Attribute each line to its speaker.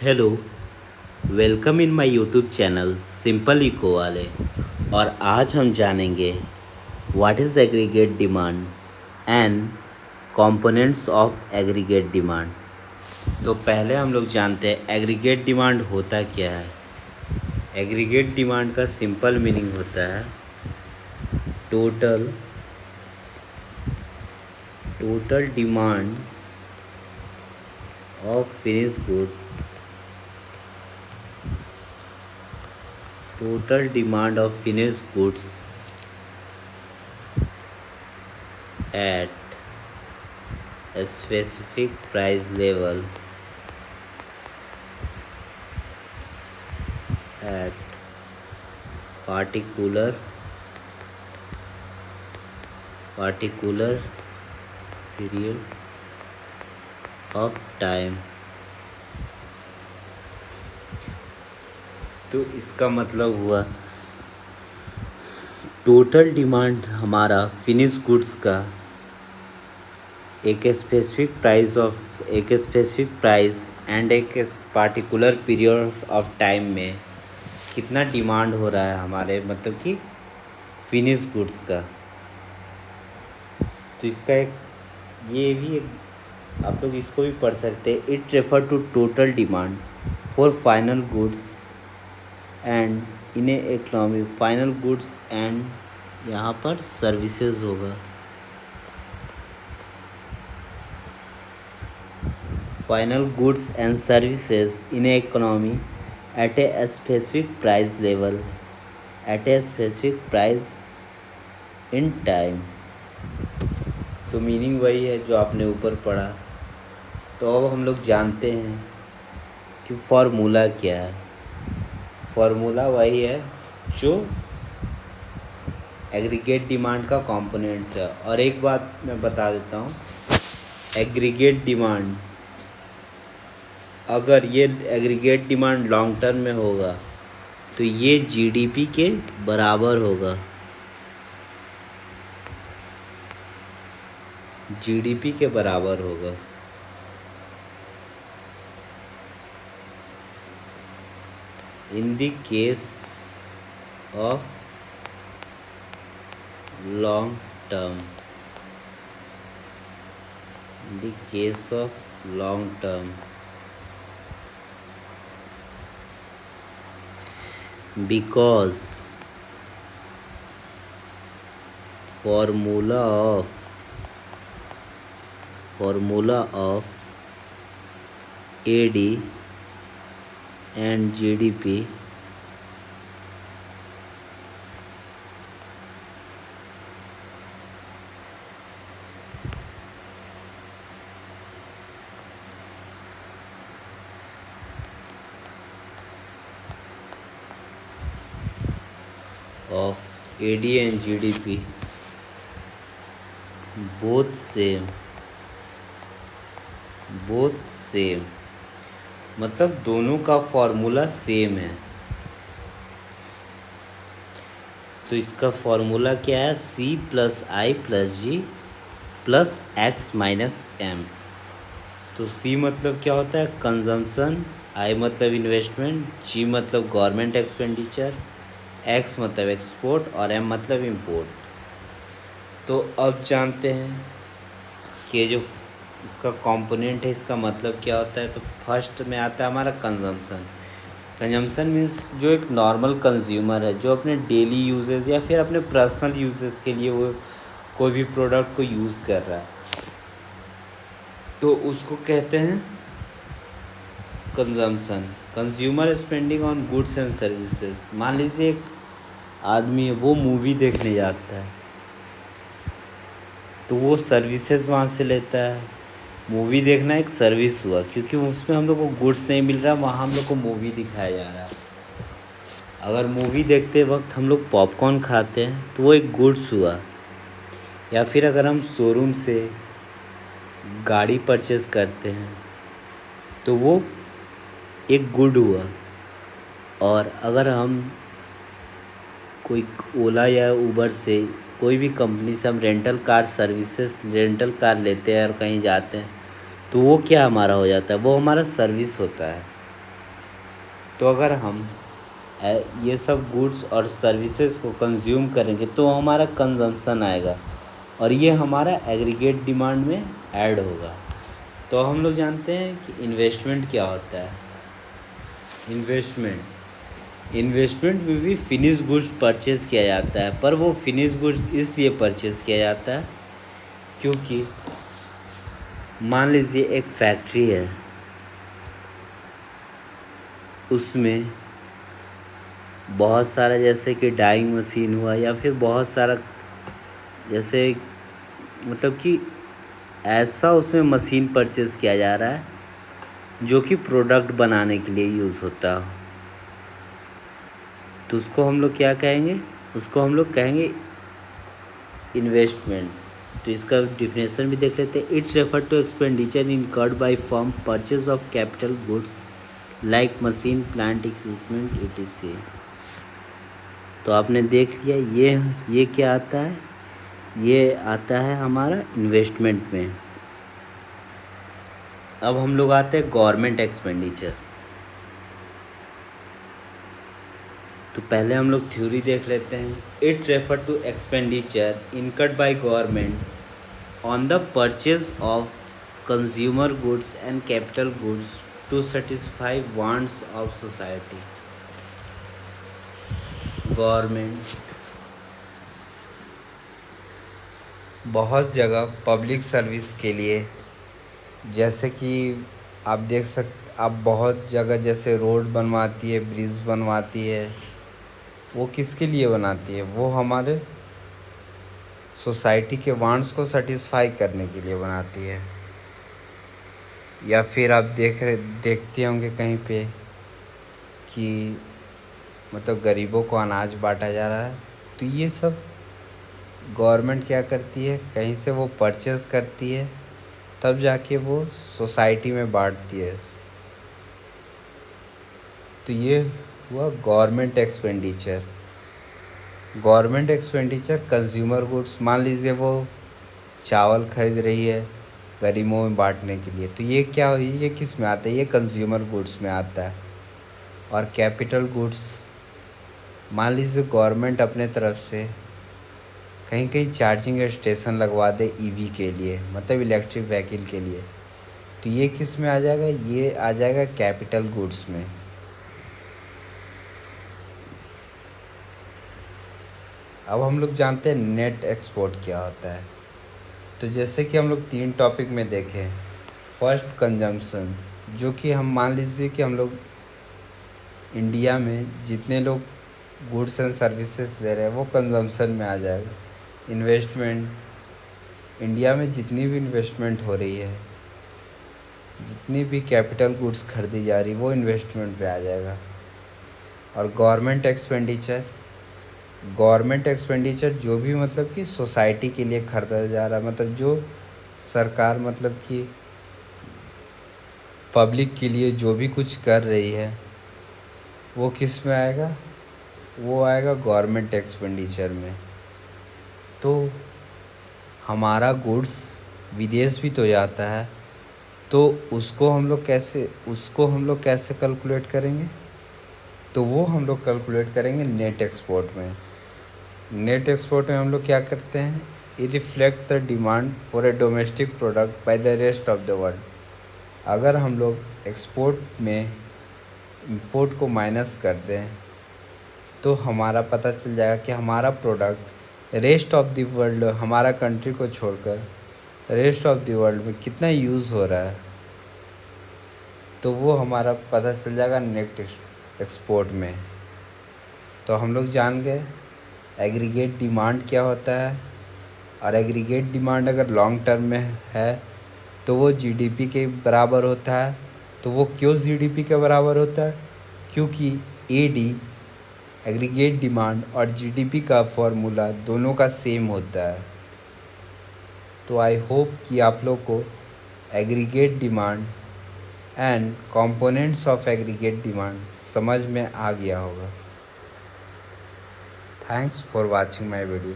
Speaker 1: Hello, welcome in my YouTube channel simple eco वाले। और आज हम जानेंगे what is aggregate demand and components of aggregate demand. तो पहले हम लोग जानते हैं एग्रीगेट डिमांड होता क्या है। एग्रीगेट डिमांड का सिंपल मीनिंग होता है total total demand of finish good total demand of finished goods at a specific price level at particular period of time। तो इसका मतलब हुआ टोटल डिमांड हमारा फिनिश गुड्स का एक स्पेसिफिक प्राइस एंड एक पार्टिकुलर पीरियड ऑफ टाइम में कितना डिमांड हो रहा है हमारे मतलब कि फिनिश गुड्स का। तो इसका एक ये भी एक आप लोग इसको भी पढ़ सकते हैं। It refer to total demand for final goods and in economy final goods and यहाँ पर सर्विसेज होगा। Final goods and services in economy at a specific price level at a specific price in time. तो meaning वही है जो आपने ऊपर पढ़ा। तो अब हम लोग जानते हैं कि फॉर्मूला क्या है। फॉर्मूला वही है जो एग्रीगेट डिमांड का कंपोनेंट्स है। और एक बात मैं बता देता हूँ, एग्रीगेट डिमांड अगर ये एग्रीगेट डिमांड लॉन्ग टर्म में होगा तो ये जीडीपी के बराबर होगा। जीडीपी के बराबर होगा। In the case of long term in the case of long term because formula of AD and GDP of AD and GDP both same मतलब दोनों का फॉर्मूला सेम है। तो इसका फॉर्मूला क्या है, C+I+G plus X minus M। तो C मतलब क्या होता है, कंजम्पशन, I मतलब इन्वेस्टमेंट, G मतलब गवर्नमेंट एक्सपेंडिचर, X मतलब एक्सपोर्ट और M मतलब इंपोर्ट। तो अब जानते हैं कि जो इसका कंपोनेंट है इसका मतलब क्या होता है। तो फर्स्ट में आता है हमारा कंजम्पशन। कंजम्पशन मीन्स जो एक नॉर्मल कंज्यूमर है जो अपने डेली यूजेस या फिर अपने पर्सनल यूजेस के लिए वो कोई भी प्रोडक्ट को यूज़ कर रहा है तो उसको कहते हैं consumption. Consumer spending on goods and services. मान लीजिए एक आदमी है वो मूवी देखने जाता है तो वो सर्विसेज वहाँ से लेता है। मूवी देखना एक सर्विस हुआ क्योंकि उसमें हम लोग को गुड्स नहीं मिल रहा, वहाँ हम लोग को मूवी दिखाया जा रहा है। अगर मूवी देखते वक्त हम लोग पॉपकॉर्न खाते हैं तो वो एक गुड्स हुआ। या फिर अगर हम शोरूम से गाड़ी परचेज़ करते हैं तो वो एक गुड हुआ। और अगर हम कोई ओला या उबर से कोई भी कंपनी से हम रेंटल कार लेते हैं और कहीं जाते हैं तो वो क्या हमारा हो जाता है, वो हमारा सर्विस होता है। तो अगर हम ये सब गुड्स और सर्विसेज को कंज्यूम करेंगे तो हमारा कंजम्पशन आएगा और ये हमारा एग्रीगेट डिमांड में ऐड होगा। तो हम लोग जानते हैं कि इन्वेस्टमेंट क्या होता है। इन्वेस्टमेंट में भी फिनिश गुड्स परचेज़ किया जाता है, पर वो फिनिश गुड्स इसलिए परचेज़ किया जाता है क्योंकि मान लीजिए एक फैक्ट्री है, उसमें बहुत सारा जैसे कि डाइंग मशीन हुआ या फिर बहुत सारा जैसे मतलब कि ऐसा उसमें मशीन परचेज़ किया जा रहा है जो कि प्रोडक्ट बनाने के लिए यूज़ होता हो, तो उसको हम लोग क्या कहेंगे, उसको हम लोग कहेंगे इन्वेस्टमेंट। तो इसका डिफिनेशन भी देख लेते हैं। It's refer to expenditure incurred by firm purchase of capital goods like machine plant equipment etc। तो आपने देख लिया ये क्या आता है, ये आता है हमारा इन्वेस्टमेंट में। अब हम लोग आते हैं गवर्नमेंट एक्सपेंडिचर। तो पहले हम लोग थ्योरी देख लेते हैं। It refer to expenditure incurred by government on the purchase of consumer goods and capital goods to satisfy wants of society. Government बहुत जगह पब्लिक सर्विस के लिए, जैसे कि आप बहुत जगह जैसे रोड बनवाती है, ब्रिज बनवाती है, वो किसके लिए बनाती है, वो हमारे सोसाइटी के वांट्स को सेटिस्फाई करने के लिए बनाती है। या फिर आप देखते होंगे कहीं पे कि मतलब गरीबों को अनाज बांटा जा रहा है, तो ये सब गवर्नमेंट क्या करती है, कहीं से वो परचेज़ करती है तब जाके वो सोसाइटी में बांटती है। तो ये हुआ government expenditure. Government expenditure consumer goods, मान लीजिए वो चावल खरीद रही है गरीबों में बांटने के लिए, तो ये क्या हुई, ये किस में आता है, ये कंज्यूमर गुड्स में आता है। और कैपिटल गुड्स, मान लीजिए गवर्नमेंट अपने तरफ से कहीं कहीं चार्जिंग स्टेशन लगवा दे ईवी के लिए, मतलब इलेक्ट्रिक व्हीकल के लिए, तो ये किस में आ जाएगा, ये आ जाएगा कैपिटल गुड्स में। अब हम लोग जानते हैं नेट एक्सपोर्ट क्या होता है। तो जैसे कि हम लोग 3 टॉपिक में देखें। फर्स्ट कंजम्पशन, जो कि हम मान लीजिए कि हम लोग इंडिया में जितने लोग गुड्स एंड सर्विसेज दे रहे हैं वो कंजम्पशन में आ जाएगा। इन्वेस्टमेंट, इंडिया में जितनी भी इन्वेस्टमेंट हो रही है, जितनी भी कैपिटल गुड्स खरीदी जा रही वो इन्वेस्टमेंट पे आ जाएगा। और गवर्नमेंट एक्सपेंडिचर जो भी मतलब कि सोसाइटी के लिए खरीदा जा रहा है, मतलब जो सरकार मतलब कि पब्लिक के लिए जो भी कुछ कर रही है वो किस में आएगा, वो आएगा गवर्नमेंट एक्सपेंडिचर में। तो हमारा गुड्स विदेश भी तो जाता है, तो उसको हम लोग कैसे कैलकुलेट करेंगे, तो वो हम लोग कैलकुलेट करेंगे नेट एक्सपोर्ट में। नेट एक्सपोर्ट में हम लोग क्या करते हैं, it reflect the demand for a domestic product by the rest of the world. अगर हम लोग एक्सपोर्ट में इंपोर्ट को माइनस कर दें तो हमारा पता चल जाएगा कि हमारा product rest of the world, हमारा कंट्री को छोड़कर रेस्ट ऑफ द वर्ल्ड में कितना यूज़ हो रहा है, तो वो हमारा पता चल जाएगा नेट एक्सपोर्ट में। तो हम लोग जान गए एग्रीगेट डिमांड क्या होता है। और एग्रीगेट डिमांड अगर लॉन्ग टर्म में है तो वो जीडीपी के बराबर होता है। तो वो क्यों जीडीपी के बराबर होता है, क्योंकि एडी एग्रीगेट डिमांड और जीडीपी का फॉर्मूला दोनों का सेम होता है। तो आई होप कि आप लोग को aggregate demand and components of aggregate demand समझ में आ गया होगा। Thanks for watching my video.